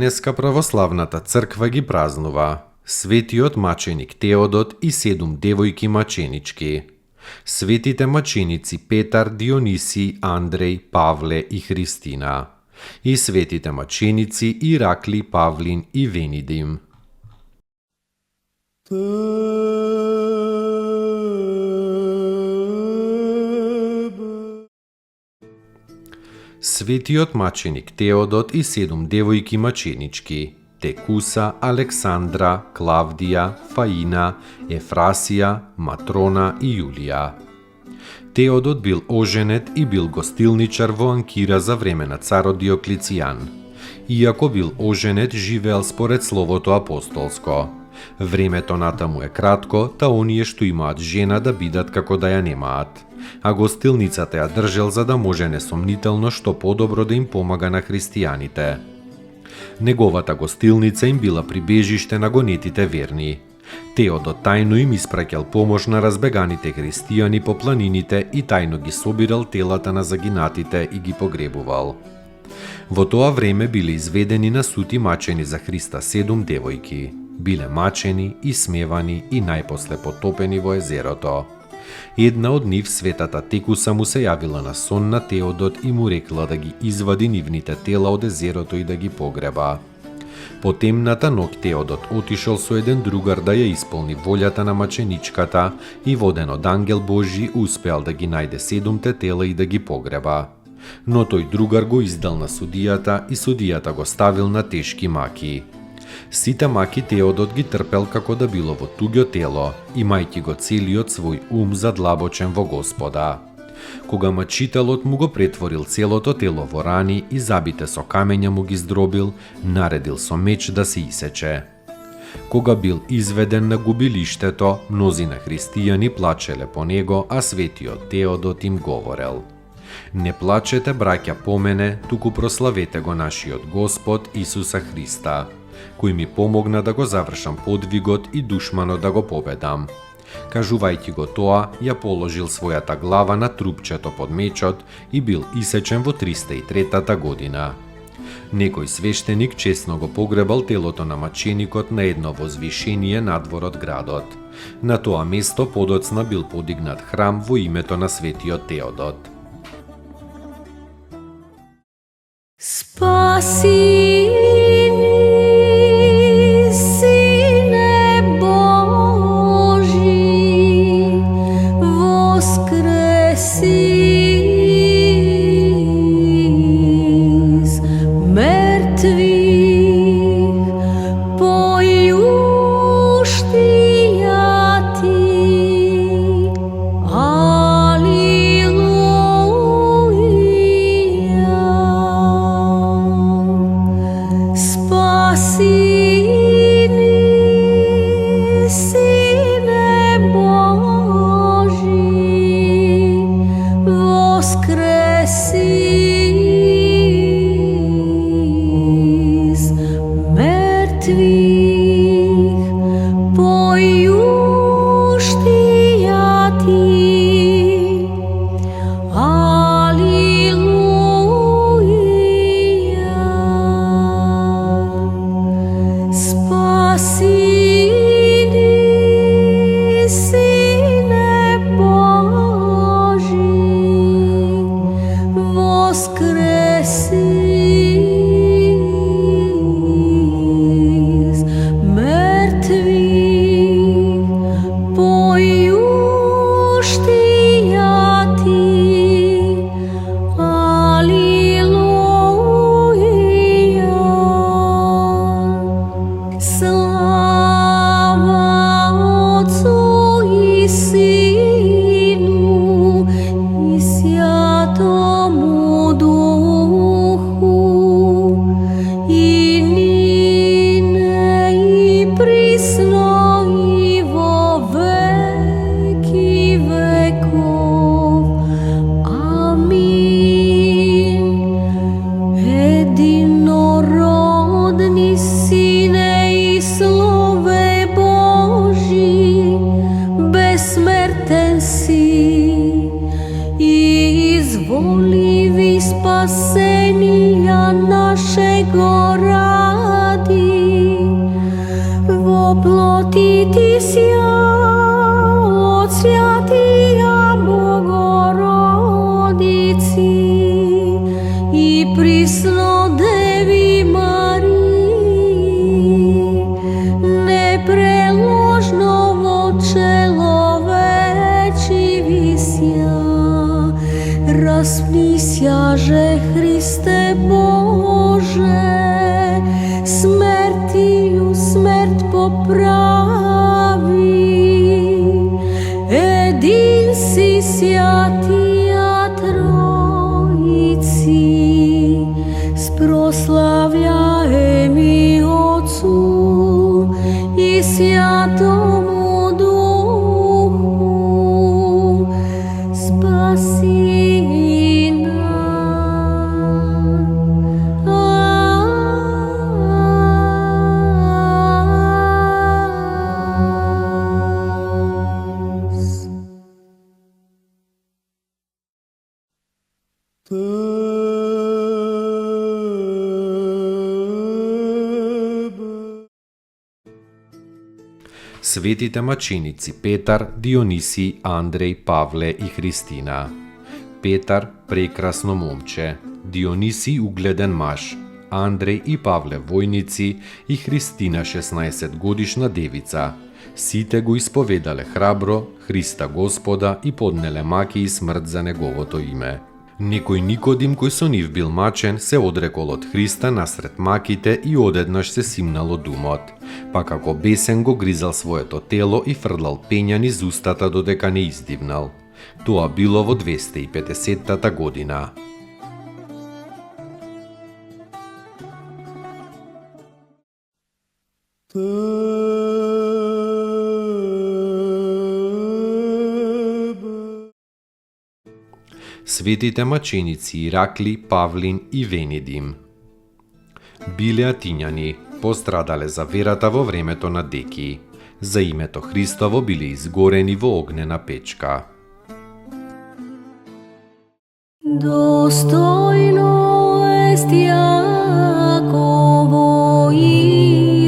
Денеска православната црква ги празнува светиот маченик Теодот и 7 девојки маченички. Светите маченици Петар, Дионисий, Андреј, Павле и Христина. И светите маченици Иракли, Павлин и Венидим. Светиот маченик Теодот и 7 девојки маченички Текуса, Александра, Клавдија, Фаина, Ефрасија, Матрона и Јулија. Теодот бил оженет и бил гостилничар во Анкира за време на царот Диоклицијан. Иако бил оженет, живеел според словото апостолско. Времето натаму е кратко, та оние што имаат жена да бидат како да ја немаат. А гостилницата ја држел за да може несомнително што подобро да им помага на христијаните. Неговата гостилница им била прибежиште на гонетите верни. Теодот тајно им испраќал помош на разбеганите христијани по планините и тајно ги собирал телата на загинатите и ги погребувал. Во тоа време биле изведени на суд и мачени за Христа 7 девојки. Биле мачени и смевани и најпосле потопени во езерото. Една од нив, светата Текуса, му се јавила на сон на Теодот и му рекла да ги извади нивните тела од езерото и да ги погреба. По темната ноќ Теодот отишол со еден другар да ја исполни волјата на маченичката и воден од ангел Божи успеал да ги најде 7 тела и да ги погреба. Но тој другар го издал на судијата и судијата го ставил на тешки маки. Сите маки Теодот ги трпел како да било во туѓо тело, имајќи го целиот свој ум задлабочен во Господа. Кога мачителот му го претворил целото тело во рани и забите со камења му ги здробил, наредил со меч да се исече. Кога бил изведен на губилиштето, мнозина христијани плачеле по него, а светиот Теодот им говорел: „Не плачете, браќа, по мене, туку прославете го нашиот Господ Исуса Христа, кој ми помогна да го завршам подвигот и душманот да го победам. Кажувајќи го тоа, ја положил својата глава на трупчето под мечот и бил исечен во 303 година. Некој свештеник честно го погребал телото на маченикот на едно возвишение надвор од градот. На тоа место подоцна бил подигнат храм во името на светиот Теодот. Спаси Sine Boži, olivi spasenija našego radi, voplotiti sja od svjatija Bogorodici i prisno Devi Mariji, nepreložno vočelo veći visja, raspnisjaže Hriste Bože, smrtiju smrt popravi, edin si sjatija Trojici, sproslavljajem i Otcu i Sjatomu Duhu, spasi nas. Svetite мъченици Петар, Дионисий, Андрей, Павле и Христина. Петар – прекрасно момче, Дионисий – угледен мъж, Андрей и Павле – войници и Христина – 16-годишна девица. Сите го изповедале храбро Христа Господа и поднеле маки и смрт за неговото име. Некој Никодим кој со нив бил мачен се одрекол од Христа насред маките и одеднаш се симнал од умот, па како бесен го гризал своето тело и фрлал пења низ устата додека не издивнал. Тоа било во 250-та година. Светите мъченици Иракли, Павлин и Венедим. Биле атињани, пострадале за верата во времето на Деки. За името Христово биле изгорени во огнена печка. Достойно ест Јаково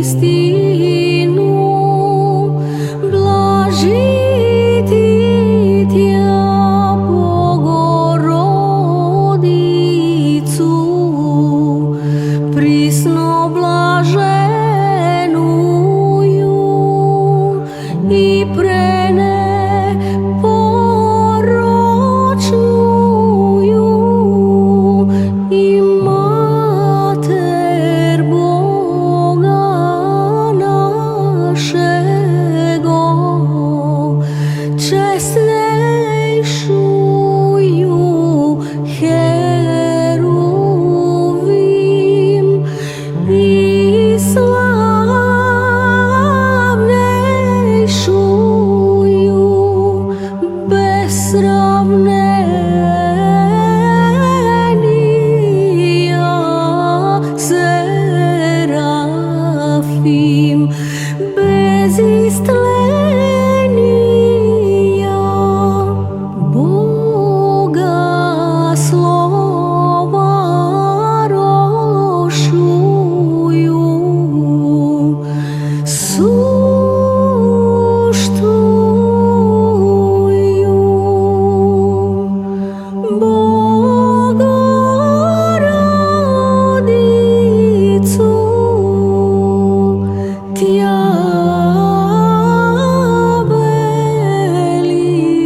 истину, блажити тя Богородицу, присно блаженују и пренепорочнују и Матер Бога нашего, честнейшую Херувим и славнейшую без сравнения Серафим, без истления Бога слова рошую, суштую Богородицу, тя величаем.